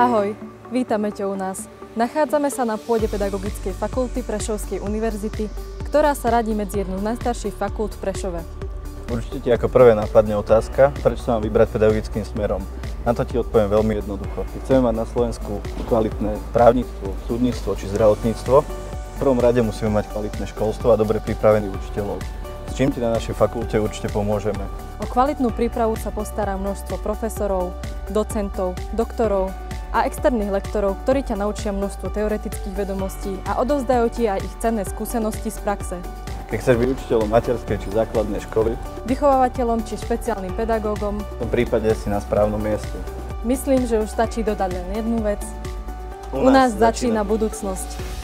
Ahoj, vítame ťa u nás. Nachádzame sa na pôde Pedagogickej fakulty Prešovskej univerzity, ktorá sa radí medzi jednu z najstarších fakult v Prešove. Určite ti ako prvé napadne otázka, prečo sa mám vybrať pedagogickým smerom. Na to ti odpoviem veľmi jednoducho. Keď chceme mať na Slovensku kvalitné právnictvo, súdnictvo či zdravotníctvo, v prvom rade musíme mať kvalitné školstvo a dobre pripravených učiteľov. S čím ti na našej fakulte určite pomôžeme. O kvalitnú prípravu sa postará množstvo profesorov, docentov, doktorov a externých lektorov, ktorí ťa naučia množstvo teoretických vedomostí a odovzdajú ti aj ich cenné skúsenosti z praxe. Keď chceš byť učiteľom materskej či základnej školy, vychovávateľom či špeciálnym pedagógom, v tom prípade si na správnom mieste. Myslím, že už stačí dodať len jednu vec. U nás začína budúcnosť.